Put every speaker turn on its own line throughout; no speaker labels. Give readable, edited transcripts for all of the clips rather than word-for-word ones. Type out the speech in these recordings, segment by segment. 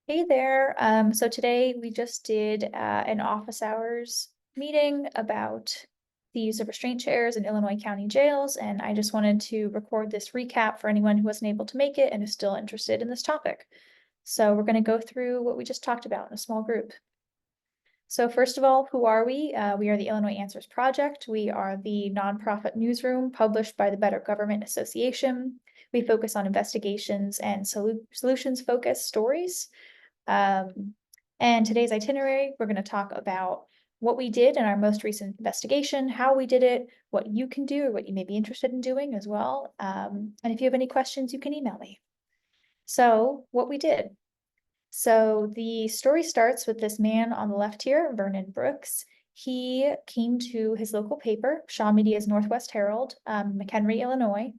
Hey there. So today we just did an office hours meeting about the use of restraint chairs in Illinois County jails, and I just wanted to record this recap for anyone who wasn't able to make it and is still interested in this topic. So we're going to go through what we just talked about in a small group. So first of all, who are we? We are the Illinois Answers Project. We are the nonprofit newsroom published by the Better Government Association. We focus on investigations and solutions-focused stories. Um, and today's itinerary, we're going to talk about what we did in our most recent investigation, how we did it, what you can do or what you may be interested in doing as well. And if you have any questions, you can email me. So what we did. So the story starts with this man on the left here, Vernon Brooks. He came to his local paper, Shaw Media's Northwest Herald, McHenry, Illinois,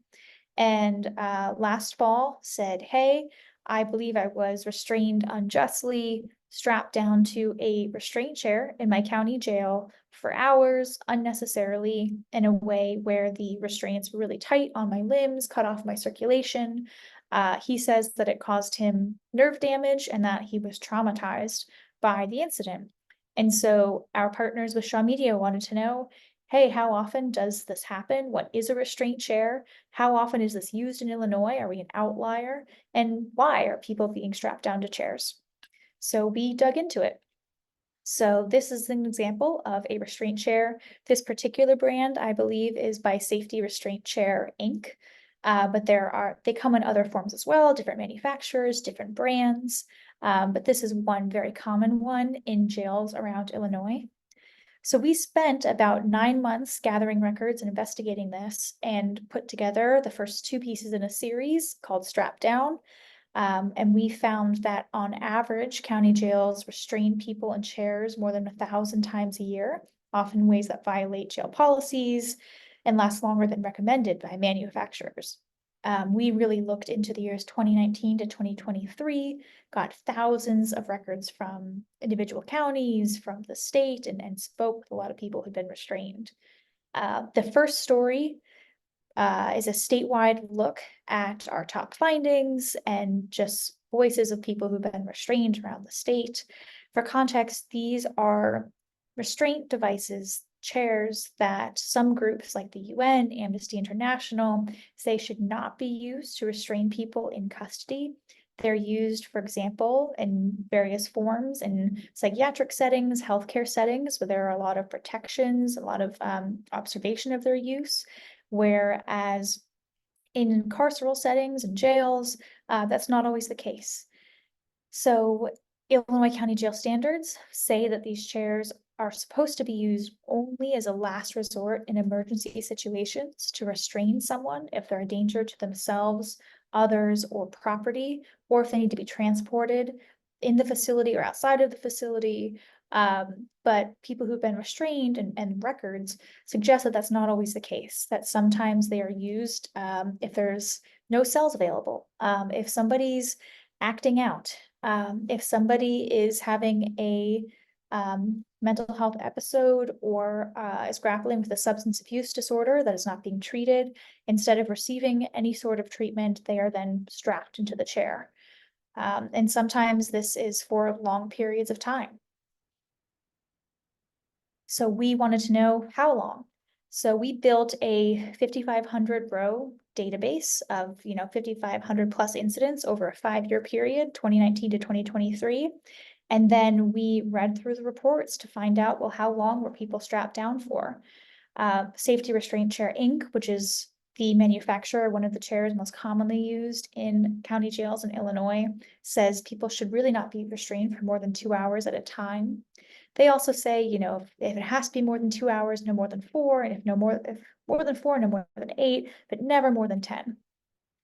and last fall said, hey, I believe I was restrained unjustly, strapped down to a restraint chair in my county jail for hours unnecessarily in a way where the restraints were really tight on my limbs, cut off my circulation. He says that it caused him nerve damage and that he was traumatized by the incident. And so our partners with Shaw Media wanted to know, hey, how often does this happen? What is a restraint chair? How often is this used in Illinois? Are we an outlier? And why are people being strapped down to chairs? So we dug into it. So this is an example of a restraint chair. This particular brand, I believe, is by Safety Restraint Chair Inc. But they come in other forms as well, different manufacturers, different brands. But this is one very common one in jails around Illinois. So we spent about 9 months gathering records and investigating this and put together the first two pieces in a series called Strap Down. And we found that on average, county jails restrain people in chairs more than 1,000 times a year, often in ways that violate jail policies and last longer than recommended by manufacturers. We really looked into the years 2019 to 2023, got thousands of records from individual counties, from the state, and spoke with a lot of people who'd been restrained. The first story is a statewide look at our top findings and just voices of people who've been restrained around the state. For context, these are restraint devices, chairs that some groups like the UN, Amnesty International, say should not be used to restrain people in custody. They're used, for example, in various forms in psychiatric settings, healthcare settings, where there are a lot of protections, a lot of observation of their use. Whereas in carceral settings and jails, that's not always the case. So Illinois County Jail standards say that these chairs are supposed to be used only as a last resort in emergency situations to restrain someone if they're a danger to themselves, others, or property, or if they need to be transported in the facility or outside of the facility. But people who've been restrained and records suggest that that's not always the case, that sometimes they are used if there's no cells available, if somebody's acting out, if somebody is having a mental health episode or is grappling with a substance abuse disorder that is not being treated, instead of receiving any sort of treatment, they are then strapped into the chair. And sometimes this is for long periods of time. So we wanted to know how long. So we built a 5,500 row database of 5,500 plus incidents over a 5-year period, 2019 to 2023. And then we read through the reports to find out, well, how long were people strapped down for? Safety Restraint Chair Inc., which is the manufacturer, one of the chairs most commonly used in county jails in Illinois, says people should really not be restrained for more than 2 hours at a time. They also say, if it has to be more than 2 hours, no more than 4, and if more than 4, no more than 8, but never more than 10.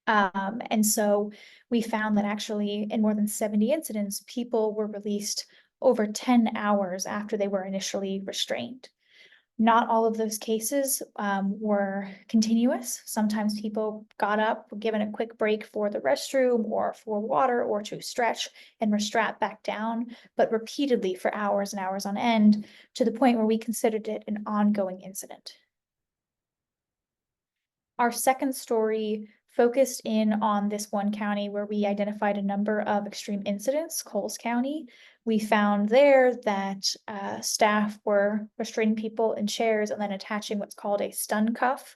And so we found that actually in more than 70 incidents, people were released over 10 hours after they were initially restrained. Not all of those cases were continuous. Sometimes people got up, were given a quick break for the restroom or for water or to stretch and were strapped back down, but repeatedly for hours and hours on end, to the point where we considered it an ongoing incident. Our second story focused in on this one county where we identified a number of extreme incidents, Coles County. We found there that staff were restraining people in chairs and then attaching what's called a stun cuff,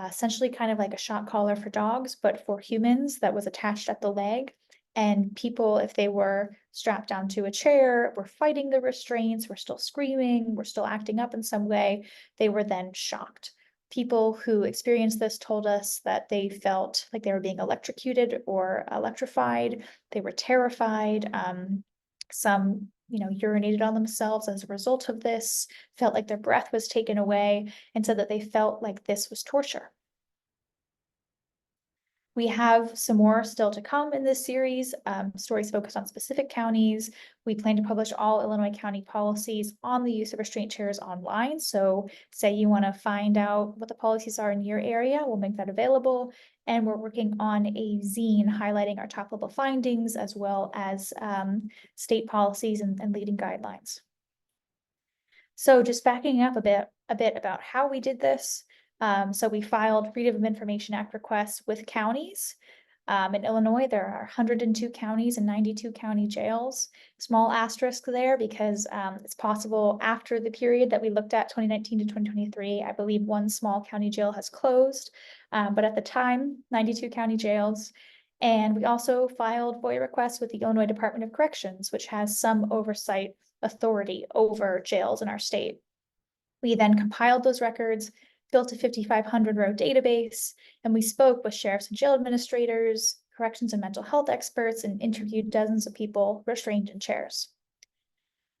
essentially kind of like a shock collar for dogs, but for humans that was attached at the leg. And people, if they were strapped down to a chair, were fighting the restraints, were still screaming, were still acting up in some way, they were then shocked. People who experienced this told us that they felt like they were being electrocuted or electrified. They were terrified. Some, urinated on themselves as a result of this, felt like their breath was taken away, and said that they felt like this was torture. We have some more still to come in this series, stories focused on specific counties. We plan to publish all Illinois county policies on the use of restraint chairs online. So say you want to find out what the policies are in your area, we'll make that available. And we're working on a zine highlighting our top level findings as well as state policies and leading guidelines. So just backing up a bit about how we did this. So we filed Freedom of Information Act requests with counties. In Illinois, there are 102 counties and 92 county jails. Small asterisk there because it's possible after the period that we looked at, 2019 to 2023, I believe one small county jail has closed. But at the time, 92 county jails. And we also filed FOIA requests with the Illinois Department of Corrections, which has some oversight authority over jails in our state. We then compiled those records, built a 5,500 row database, and we spoke with sheriffs and jail administrators, corrections and mental health experts, and interviewed dozens of people restrained in chairs.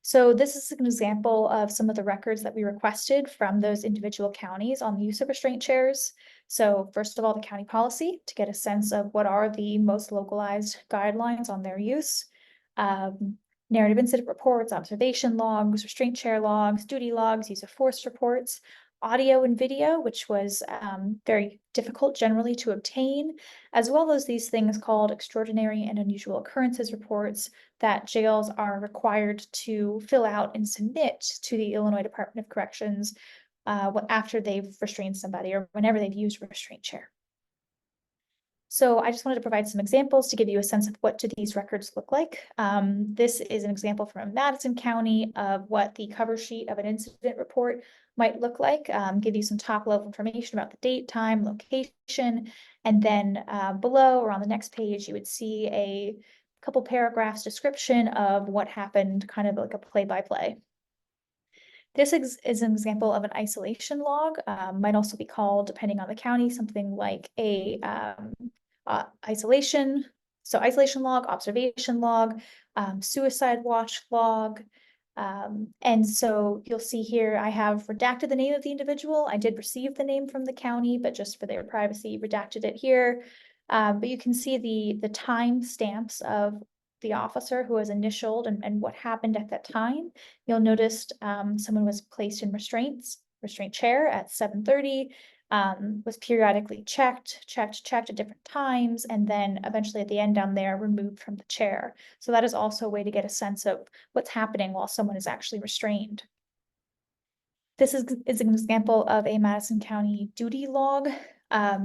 So this is an example of some of the records that we requested from those individual counties on the use of restraint chairs. So first of all, the county policy to get a sense of what are the most localized guidelines on their use. Narrative incident reports, observation logs, restraint chair logs, duty logs, use of force reports, audio and video, which was very difficult generally to obtain, as well as these things called extraordinary and unusual occurrences reports that jails are required to fill out and submit to the Illinois Department of Corrections after they've restrained somebody or whenever they've used a restraint chair. So I just wanted to provide some examples to give you a sense of what do these records look like. This is an example from Madison County of what the cover sheet of an incident report might look like, give you some top level information about the date, time, location, and then below or on the next page, you would see a couple paragraphs description of what happened, kind of like a play-by-play. This is an example of an isolation log, might also be called, depending on the county, something like a isolation log, observation log, suicide watch log. And so you'll see here, I have redacted the name of the individual. I did receive the name from the county, but just for their privacy, redacted it here. But you can see the time stamps of the officer who was initialed and what happened at that time. You'll notice someone was placed in restraint chair at 7:30. Was periodically checked at different times, and then eventually at the end down there, removed from the chair. So that is also a way to get a sense of what's happening while someone is actually restrained. This is an example of a Madison County duty log.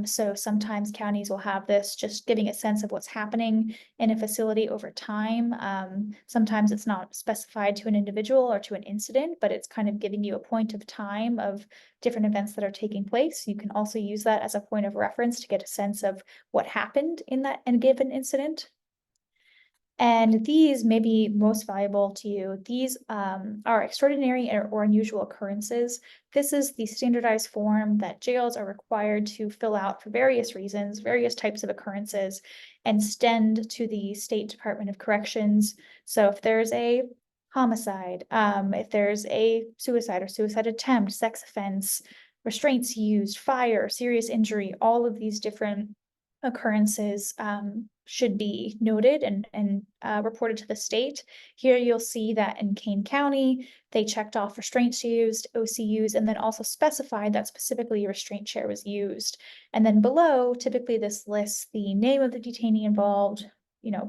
So sometimes counties will have this just giving a sense of what's happening in a facility over time. Sometimes it's not specified to an individual or to an incident, but it's kind of giving you a point of time of different events that are taking place. You can also use that as a point of reference to get a sense of what happened in a given incident. And these may be most valuable to you. These are extraordinary or unusual occurrences. This is the standardized form that jails are required to fill out for various reasons, various types of occurrences, and send to the State Department of Corrections. So if there's a homicide, if there's a suicide or suicide attempt, sex offense, restraints used, fire, serious injury, all of these different occurrences should be noted and reported to the state. Here you'll see that in Kane County, they checked off restraints used, OCUs, and then also specified that specifically a restraint chair was used. And then below, typically this lists the name of the detainee involved,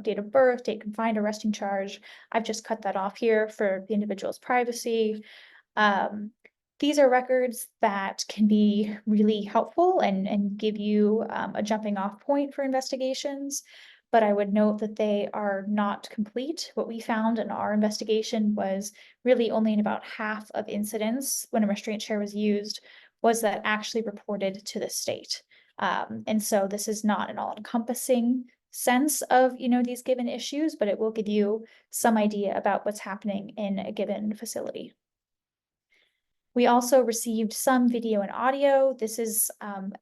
date of birth, date confined, arresting charge. I've just cut that off here for the individual's privacy. These are records that can be really helpful and give you a jumping off point for investigations. But I would note that they are not complete. What we found in our investigation was really only in about half of incidents when a restraint chair was used was that actually reported to the state. And so this is not an all-encompassing sense of, these given issues, but it will give you some idea about what's happening in a given facility. We also received some video and audio. This is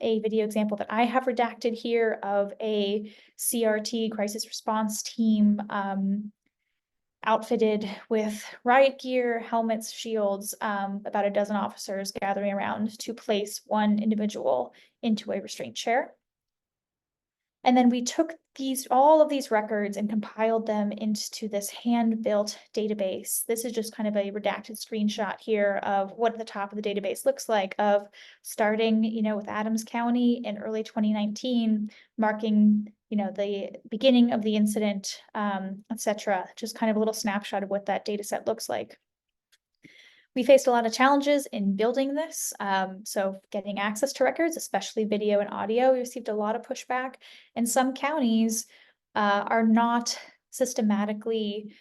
a video example that I have redacted here of a CRT, crisis response team, outfitted with riot gear, helmets, shields, about a dozen officers gathering around to place one individual into a restraint chair. And then we took all of these records and compiled them into this hand-built database. This is just kind of a redacted screenshot here of what the top of the database looks like, of starting, with Adams County in early 2019, marking, the beginning of the incident, etc. Just kind of a little snapshot of what that data set looks like. We faced a lot of challenges in building this. So getting access to records, especially video and audio, we received a lot of pushback. And some counties are not systematically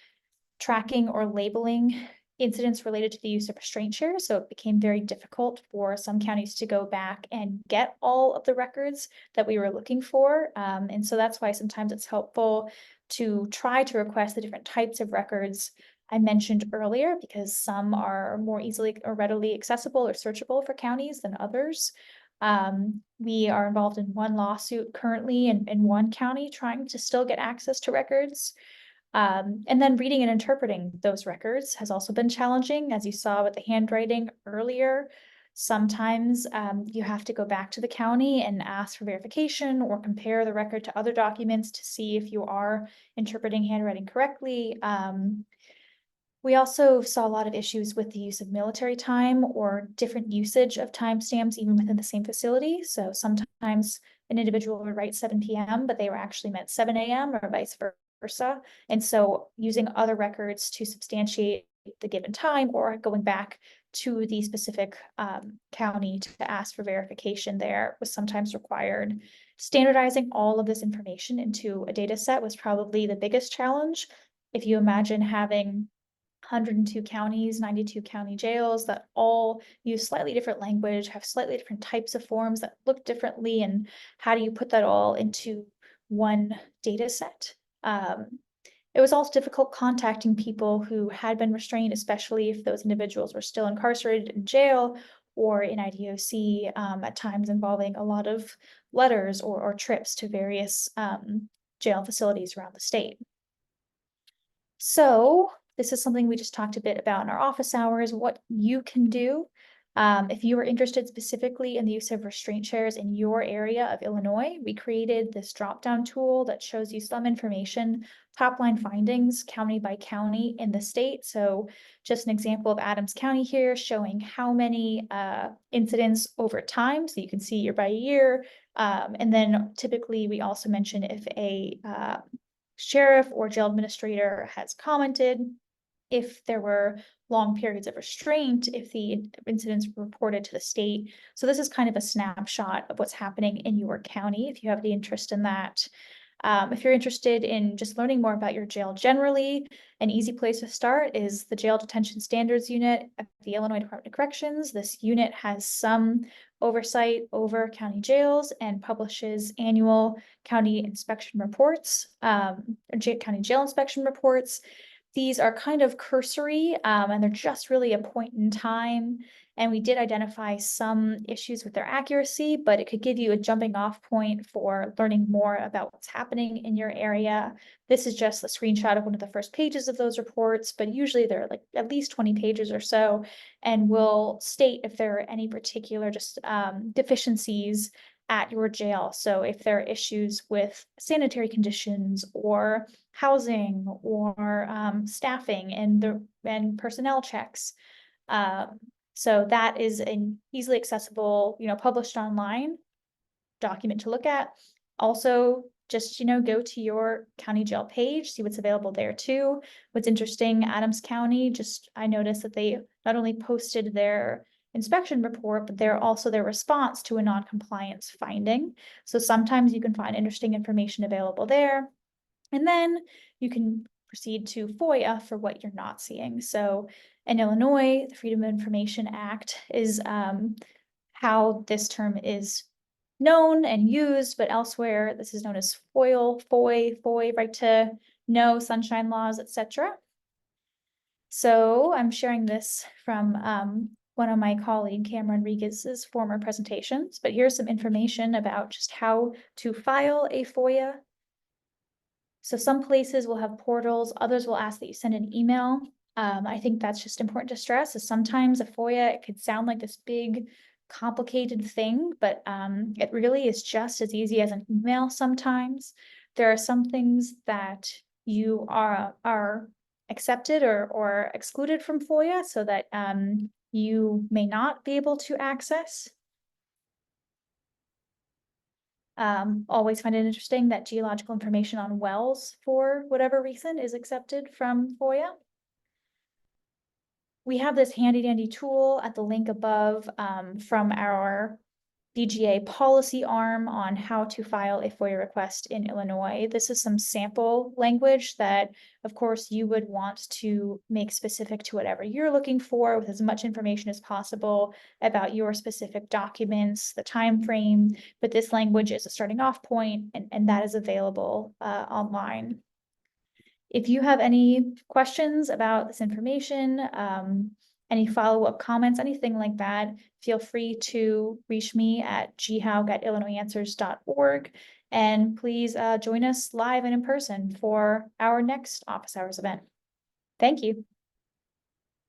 tracking or labeling incidents related to the use of restraint chairs. So it became very difficult for some counties to go back and get all of the records that we were looking for. And so that's why sometimes it's helpful to try to request the different types of records I mentioned earlier, because some are more easily or readily accessible or searchable for counties than others. We are involved in one lawsuit currently in one county trying to still get access to records. And then reading and interpreting those records has also been challenging, as you saw with the handwriting earlier. Sometimes you have to go back to the county and ask for verification or compare the record to other documents to see if you are interpreting handwriting correctly. We also saw a lot of issues with the use of military time or different usage of timestamps even within the same facility. So sometimes an individual would write 7 p.m., but they were actually meant 7 a.m. or vice versa. And so using other records to substantiate the given time or going back to the specific county to ask for verification there was sometimes required. Standardizing all of this information into a data set was probably the biggest challenge. If you imagine having 102 counties, 92 county jails that all use slightly different language, have slightly different types of forms that look differently, and how do you put that all into one data set? It was also difficult contacting people who had been restrained, especially if those individuals were still incarcerated in jail or in IDOC, at times involving a lot of letters or trips to various jail facilities around the state. So this is something we just talked a bit about in our office hours, what you can do. If you are interested specifically in the use of restraint chairs in your area of Illinois, we created this drop-down tool that shows you some information, top-line findings, county by county in the state. So just an example of Adams County here, showing how many incidents over time, so you can see year by year. And then typically we also mention if a sheriff or jail administrator has commented, if there were long periods of restraint, if the incidents were reported to the state. So this is kind of a snapshot of what's happening in your county, if you have the interest in that. If you're interested in just learning more about your jail generally, an easy place to start is the Jail Detention Standards Unit at the Illinois Department of Corrections. This unit has some oversight over county jails and publishes annual county inspection reports, county jail inspection reports. These are kind of cursory, and they're just really a point in time. And we did identify some issues with their accuracy, but it could give you a jumping off point for learning more about what's happening in your area. This is just a screenshot of one of the first pages of those reports, but usually they're like at least 20 pages or so, and will state if there are any particular just deficiencies at your jail. So if there are issues with sanitary conditions or housing or staffing and personnel checks. So that is an easily accessible, published online document to look at. Also, just, go to your county jail page, see what's available there too. What's interesting, Adams County, I noticed that they not only posted their inspection report, but they're also their response to a non-compliance finding. So sometimes you can find interesting information available there. And then you can proceed to FOIA for what you're not seeing. So in Illinois, the Freedom of Information Act is how this term is known and used, but elsewhere this is known as FOI, right to know, sunshine laws, etc. So I'm sharing this from one of my colleague Cameron Rodriguez's former presentations, but here's some information about just how to file a FOIA. So some places will have portals, others will ask that you send an email. I think that's just important to stress, is sometimes a FOIA, it could sound like this big, complicated thing, but it really is just as easy as an email sometimes. There are some things that you are accepted or excluded from FOIA so that you may not be able to access. Always find it interesting that geological information on wells, for whatever reason, is accepted from FOIA. We have this handy dandy tool at the link above from our DGA policy arm on how to file a FOIA request in Illinois. This is some sample language that, of course, you would want to make specific to whatever you're looking for, with as much information as possible about your specific documents, the time frame. But this language is a starting off point, and that is available online. If you have any questions about this information, any follow-up comments, anything like that, feel free to reach me at ghaug@illinoisanswers.org. And please join us live and in person for our next office hours event. Thank you.